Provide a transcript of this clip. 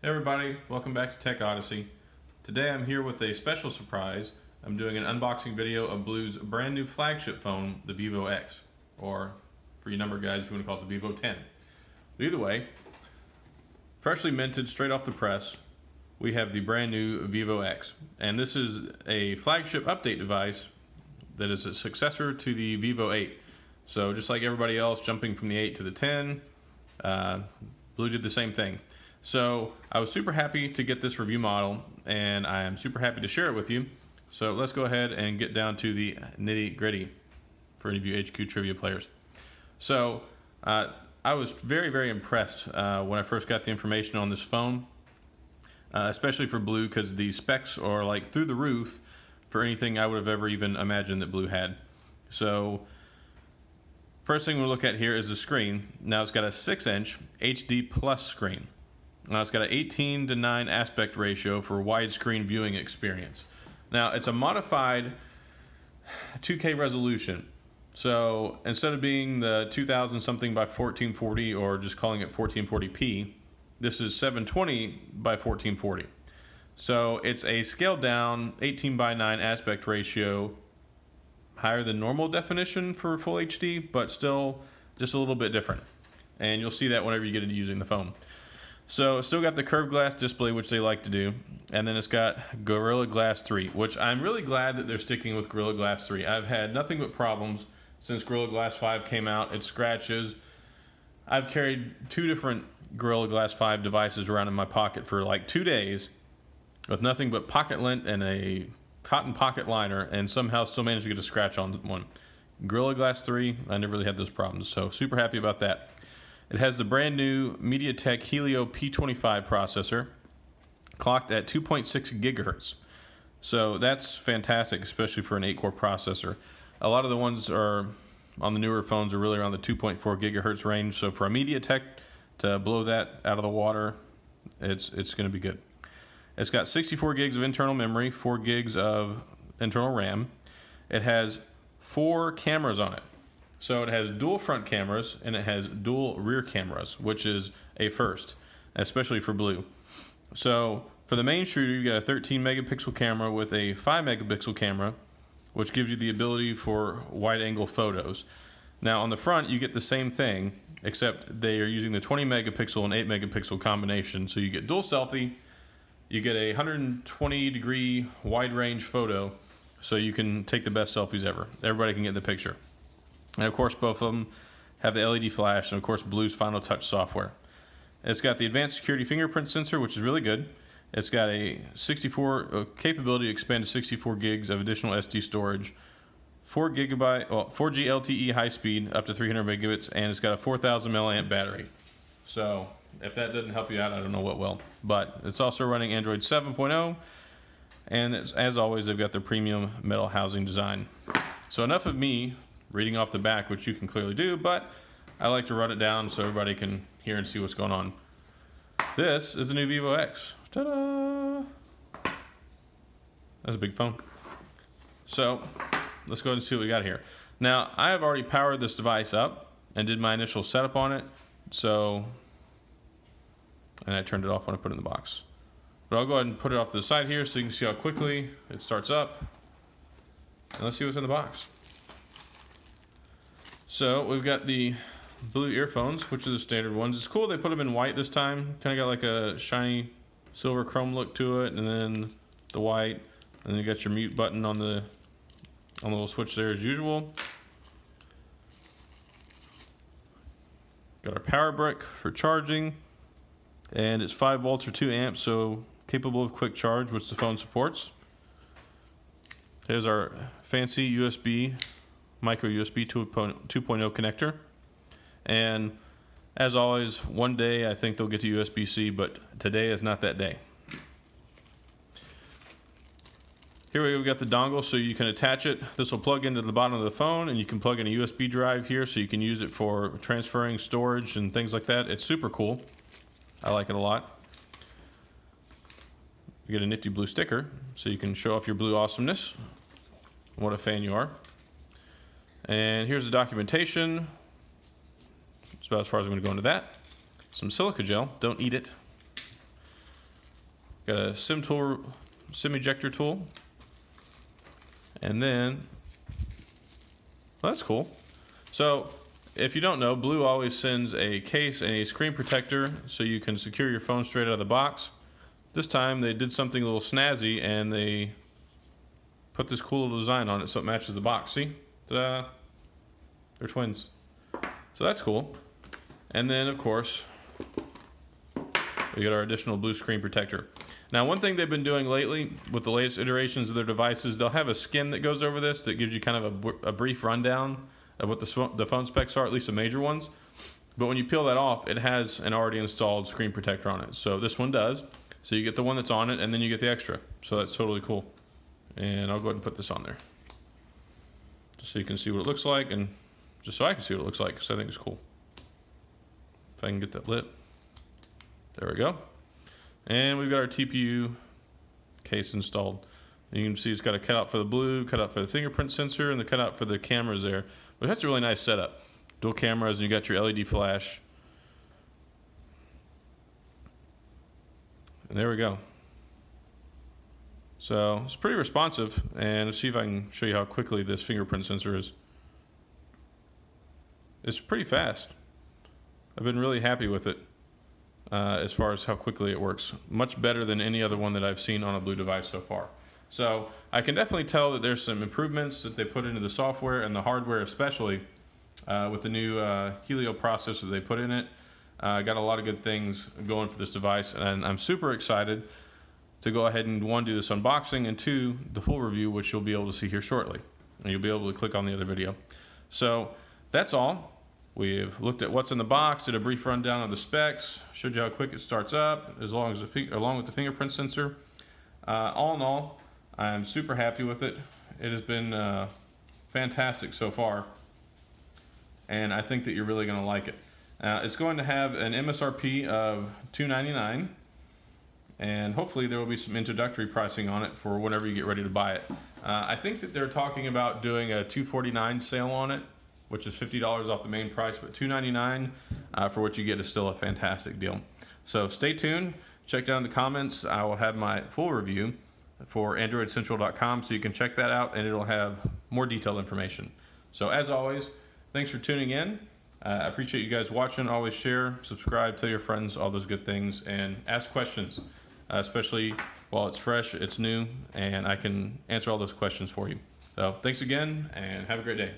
Hey everybody, welcome back to Tech Odyssey. Today I'm here with a special surprise. I'm doing an unboxing video of BLU's brand new flagship phone, the Vivo X, or for you number guys, you want to call it the Vivo 10. But either way, freshly minted straight off the press, we have the brand new Vivo X. And this is a flagship update device that is a successor to the Vivo 8. So just like everybody else jumping from the 8 to the 10, BLU did the same thing. So I was super happy to get this review model, and I am super happy to share it with you. So let's go ahead and get down to the nitty gritty for any of you HQ trivia players. So I was very impressed when I first got the information on this phone, especially for BLU, because the specs are like through the roof for anything I would have ever even imagined that BLU had. So first thing we'll look at here is the screen. Now it's got a 6-inch HD plus screen. Now it's got an 18:9 aspect ratio for widescreen viewing experience. Now it's a modified 2K resolution. So instead of being the 2000 something by 1440 or just calling it 1440p, this is 720 by 1440. So it's a scaled down 18:9 aspect ratio, higher than normal definition for full HD, but still just a little bit different. And you'll see that whenever you get into using the phone. So it's still got the curved glass display, which they like to do, and then it's got Gorilla Glass 3, which I'm really glad that they're sticking with Gorilla Glass 3. I've had nothing but problems since Gorilla Glass 5 came out. It scratches. I've carried 2 different Gorilla Glass 5 devices around in my pocket for like 2 days with nothing but pocket lint and a cotton pocket liner, and somehow still managed to get a scratch on one. Gorilla Glass 3, I never really had those problems, so super happy about that. It has the brand new MediaTek Helio P25 processor, clocked at 2.6 gigahertz. So that's fantastic, especially for an 8-core processor. A lot of the ones are on the newer phones are really around the 2.4 gigahertz range. So for a MediaTek to blow that out of the water, it's going to be good. It's got 64 gigs of internal memory, 4 gigs of internal RAM. It has 4 cameras on it. So it has dual front cameras and it has dual rear cameras, which is a first, especially for BLU. So for the main shooter, you got a 13 megapixel camera with a 5 megapixel camera, which gives you the ability for wide angle photos. Now on the front, you get the same thing, except they are using the 20 megapixel and 8 megapixel combination. So you get dual selfie, you get a 120 degree wide range photo, so you can take the best selfies ever. Everybody can get the picture. And of course, both of them have the LED flash and of course BLU's Final Touch software. It's got the advanced security fingerprint sensor, which is really good. It's got a capability to expand to 64 gigs of additional SD storage, 4G LTE high speed up to 300 megabits, and it's got a 4,000 milliamp battery. So if that doesn't help you out, I don't know what will. But it's also running Android 7.0, and as always, they've got their premium metal housing design. So enough of me reading off the back, which you can clearly do, but I like to run it down so everybody can hear and see what's going on. This is the new Vivo X. Ta-da! That's a big phone. So let's go ahead and see what we got here. Now, I have already powered this device up and did my initial setup on it. And I turned it off when I put it in the box. But I'll go ahead and put it off to the side here so you can see how quickly it starts up. And let's see what's in the box. So we've got the BLU earphones, which are the standard ones. It's cool they put them in white this time. Kind of got like a shiny silver chrome look to it, and then the white, and then you got your mute button on the little switch there as usual. Got our power brick for charging, and it's 5 volts or 2 amps, so capable of quick charge, which the phone supports. Here's our fancy USB micro USB 2.0 connector, and as always, one day I think they'll get to USB-C, but today is not that day. Here we've got the dongle, so you can attach it. This will plug into the bottom of the phone, and you can plug in a USB drive here, so you can use it for transferring storage and things like that. It's super cool. I like it a lot. You get a nifty BLU sticker, so you can show off your BLU awesomeness. What a fan you are. And here's the documentation. That's about as far as I'm going to go into that. Some silica gel. Don't eat it. Got a SIM ejector tool. And then, well, that's cool. So if you don't know, BLU always sends a case and a screen protector so you can secure your phone straight out of the box. This time they did something a little snazzy and they put this cool little design on it so it matches the box. See? Ta-da! They're twins. So that's cool. And then, of course, we got our additional BLU screen protector. Now, one thing they've been doing lately with the latest iterations of their devices, they'll have a skin that goes over this that gives you kind of a brief rundown of what the phone specs are, at least the major ones. But when you peel that off, it has an already installed screen protector on it. So this one does. So you get the one that's on it, and then you get the extra. So that's totally cool. And I'll go ahead and put this on there, just so you can see what it looks like, and just so I can see what it looks like, because I think it's cool. If I can get that lit. There we go. And we've got our TPU case installed. And you can see it's got a cutout for the BLU, cutout for the fingerprint sensor, and the cutout for the cameras there. But that's a really nice setup. Dual cameras, and you got your LED flash. And there we go. So it's pretty responsive, and let's see if I can show you how quickly this fingerprint sensor is. It's pretty fast. I've been really happy with it as far as how quickly it works. Much better than any other one that I've seen on a BLU device so far. So I can definitely tell that there's some improvements that they put into the software and the hardware, especially with the new Helio processor they put in it. Got a lot of good things going for this device, and I'm super excited to go ahead and, one, do this unboxing, and two, the full review, which you'll be able to see here shortly. And you'll be able to click on the other video. So that's all. We've looked at what's in the box, did a brief rundown of the specs, showed you how quick it starts up, along with the fingerprint sensor. All in all, I'm super happy with it. It has been fantastic so far, and I think that you're really going to like it. It's going to have an MSRP of $299, and hopefully there will be some introductory pricing on it for whenever you get ready to buy it. I think that they're talking about doing a $249 sale on it, which is $50 off the main price, but $299 for what you get is still a fantastic deal. So stay tuned. Check down in the comments. I will have my full review for AndroidCentral.com, so you can check that out, and it'll have more detailed information. So as always, thanks for tuning in. I appreciate you guys watching. Always share, subscribe, tell your friends, all those good things, and ask questions, especially while it's fresh, it's new, and I can answer all those questions for you. So thanks again, and have a great day.